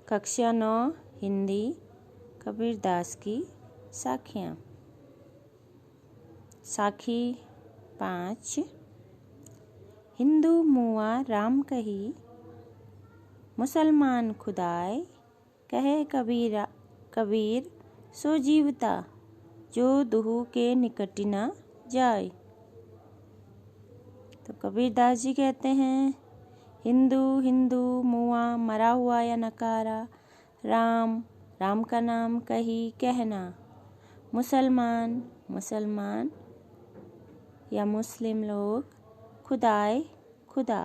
कक्षा 9 हिंदी कबीरदास की साखियाँ। साखी 5। हिंदू मुआ राम कही, मुसलमान खुदाए, कहे कबीर सो जीवता, जो दुहु के निकट न जाए। तो कबीरदास जी कहते हैं, हिंदू हिंदू मुआ मरा हुआ या नकारा, राम राम का नाम कही कहना, मुसलमान मुसलमान या मुस्लिम लोग, खुदाए खुदा,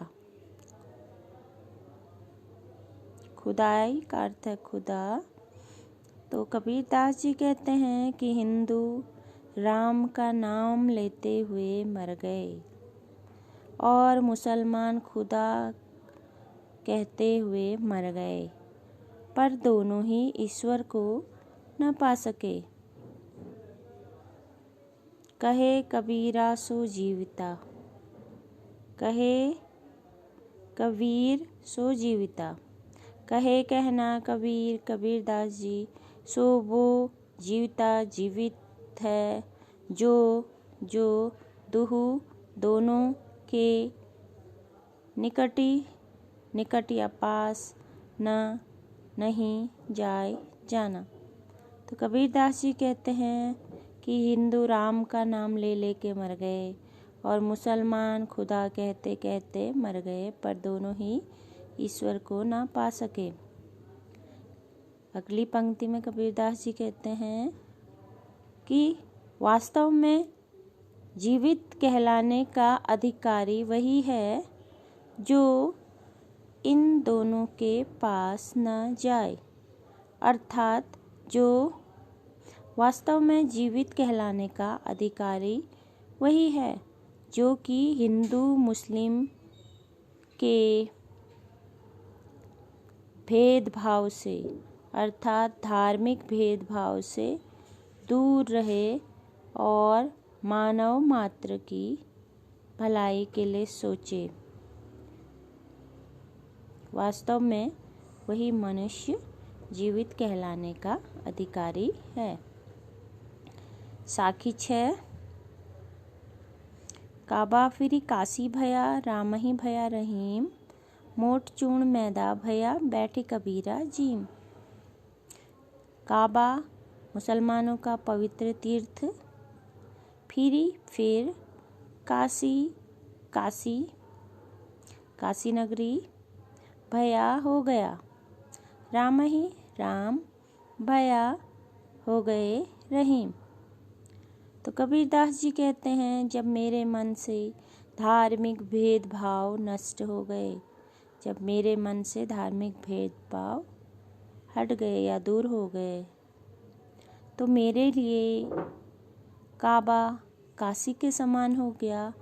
खुदाई का अर्थ है खुदा। तो कबीरदास जी कहते हैं कि हिंदू राम का नाम लेते हुए मर गए और मुसलमान खुदा कहते हुए मर गए, पर दोनों ही ईश्वर को न पा सके। कहे कबीरा सो जीविता, कहे कबीर सो जीविता, कहे कहना कबीर कबीरदास जी, सो वो जीविता जीवित है, जो दुहु दोनों के निकट या पास न नहीं जाए जाना। तो कबीरदास जी कहते हैं कि हिंदू राम का नाम ले लेके मर गए और मुसलमान खुदा कहते कहते मर गए, पर दोनों ही ईश्वर को ना पा सके। अगली पंक्ति में कबीरदास जी कहते हैं कि वास्तव में जीवित कहलाने का अधिकारी वही है जो इन दोनों के पास न जाए, अर्थात जो वास्तव में जीवित कहलाने का अधिकारी वही है जो कि हिंदू मुस्लिम के भेदभाव से, अर्थात धार्मिक भेदभाव से दूर रहे और मानव मात्र की भलाई के लिए सोचे। वास्तव में वही मनुष्य जीवित कहलाने का अधिकारी है। साखी 6। काबा फिरी काशी भया, राम ही भया रहीम, मोट चूर्ण मैदा भया, बैठे कबीरा जीम। काबा मुसलमानों का पवित्र तीर्थ, फिर काशी नगरी, भया हो गया, राम ही राम, भया हो गए रहीम। तो कबीरदास जी कहते हैं, जब मेरे मन से धार्मिक भेदभाव नष्ट हो गए, जब मेरे मन से धार्मिक भेदभाव हट गए या दूर हो गए, तो मेरे लिए काबा काशी के समान हो गया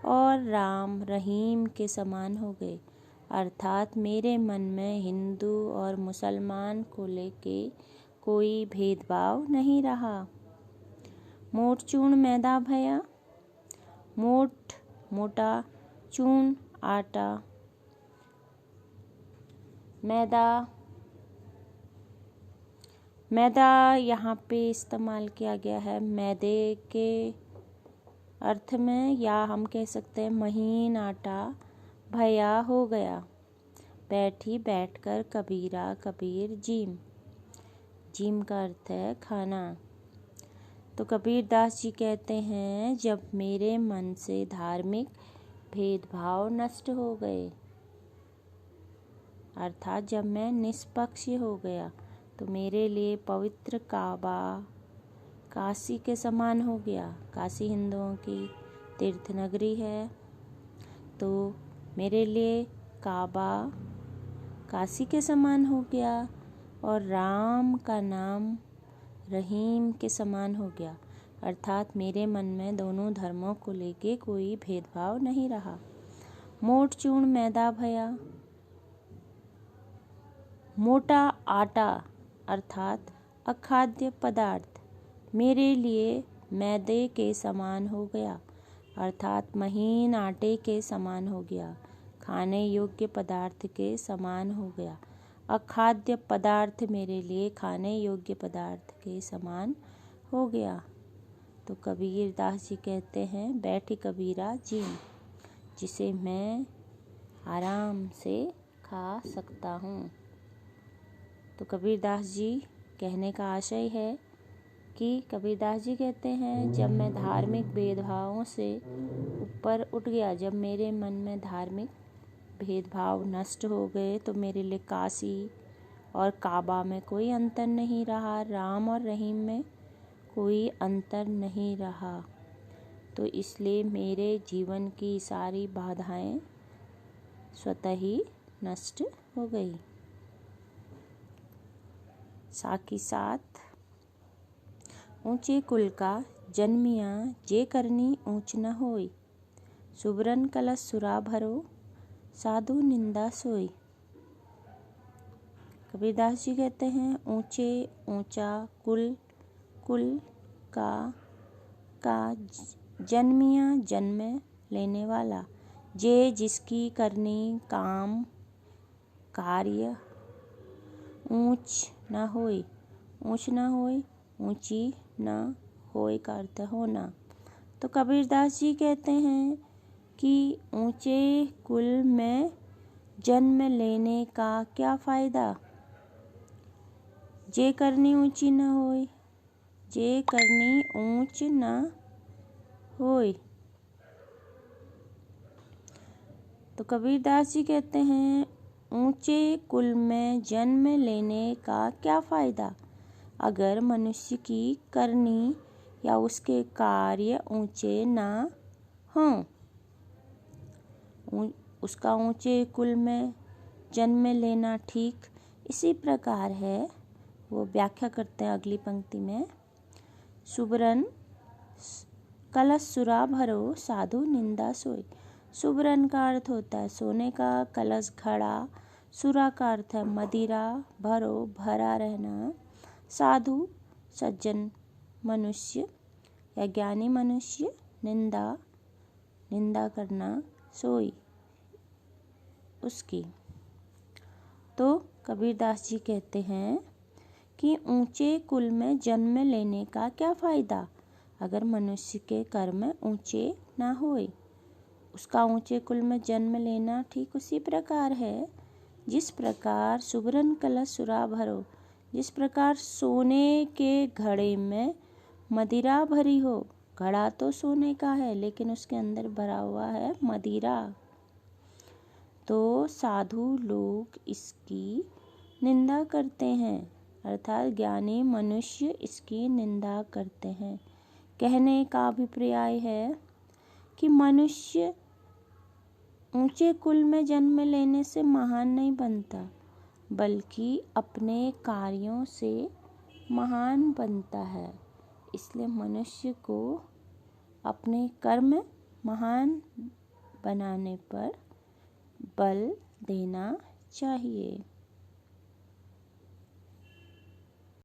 और राम रहीम के समान हो गए, अर्थात मेरे मन में हिंदू और मुसलमान को लेके कोई भेदभाव नहीं रहा। मोट चूर्ण मैदा भया, मोटा चूर्ण आटा, मैदा यहाँ पे इस्तेमाल किया गया है मैदे के अर्थ में, या हम कह सकते हैं महीन आटा भया हो गया, बैठकर कबीरा कबीर जीम का अर्थ है खाना। तो कबीरदास जी कहते हैं, जब मेरे मन से धार्मिक भेदभाव नष्ट हो गए, अर्थात जब मैं निष्पक्ष हो गया, तो मेरे लिए पवित्र काबा काशी के समान हो गया। काशी हिंदुओं की तीर्थ नगरी है, तो मेरे लिए काबा काशी के समान हो गया और राम का नाम रहीम के समान हो गया, अर्थात मेरे मन में दोनों धर्मों को लेके कोई भेदभाव नहीं रहा। मोट चूर्ण मैदा भया, मोटा आटा अर्थात अखाद्य पदार्थ मेरे लिए मैदे के समान हो गया, अर्थात महीन आटे के समान हो गया, खाने योग्य पदार्थ के समान हो गया, अखाद्य पदार्थ मेरे लिए खाने योग्य पदार्थ के समान हो गया। तो कबीर दास जी कहते हैं, बैठी कबीरा जीन, जिसे मैं आराम से खा सकता हूँ। तो कबीर दास जी कहने का आशय है कि कबीर दास जी कहते हैं, जब मैं धार्मिक भेदभावों से ऊपर उठ गया, जब मेरे मन में धार्मिक भेदभाव नष्ट हो गए, तो मेरे लिए काशी और काबा में कोई अंतर नहीं रहा, राम और रहीम में कोई अंतर नहीं रहा। तो इसलिए मेरे जीवन की सारी बाधाएं स्वतः ही नष्ट हो गई। साकी साथ ऊंचे कुल का जन्मिया जे करनी ऊंच न होई, सुबरन कलश सुरा भरो साधु निंदा सोई। कबीरदास जी कहते हैं, ऊंचा कुल का जन्मिया जन्म लेने वाला, जे जिसकी करनी काम कार्य ऊंच न होए, ऊंची न होए का अर्थ होना। तो कबीरदास जी कहते हैं कि ऊंचे कुल में जन्म लेने का क्या फायदा, जे करनी ऊंची न होए, जे करनी ऊंच न होए। तो कबीरदास जी कहते हैं, ऊंचे कुल में जन्म लेने का क्या फायदा, अगर मनुष्य की करनी या उसके कार्य ऊंचे ना हों। उसका ऊंचे कुल में जन्म लेना ठीक इसी प्रकार है। वो व्याख्या करते हैं अगली पंक्ति में, सुबरन कलश सुरा भरो साधु निंदा सोई। सुबरन का अर्थ होता है सोने का कलश घड़ा, सुरा का अर्थ है मदिरा, भरो भरा रहना, साधु सज्जन मनुष्य या ज्ञानी मनुष्य, निंदा करना, सोई उसकी। तो कबीरदास जी कहते हैं कि ऊंचे कुल में जन्म लेने का क्या फायदा, अगर मनुष्य के कर्म ऊंचे ना होए। उसका ऊंचे कुल में जन्म लेना ठीक उसी प्रकार है जिस प्रकार सुबरन कलश सुरा भरो, जिस प्रकार सोने के घड़े में मदिरा भरी हो। घड़ा तो सोने का है लेकिन उसके अंदर भरा हुआ है मदिरा। तो साधु लोग इसकी निंदा करते हैं, अर्थात ज्ञानी मनुष्य इसकी निंदा करते हैं। कहने का अभिप्राय है कि मनुष्य ऊंचे कुल में जन्म लेने से महान नहीं बनता, बल्कि अपने कार्यों से महान बनता है। इसलिए मनुष्य को अपने कर्म महान बनाने पर बल देना चाहिए।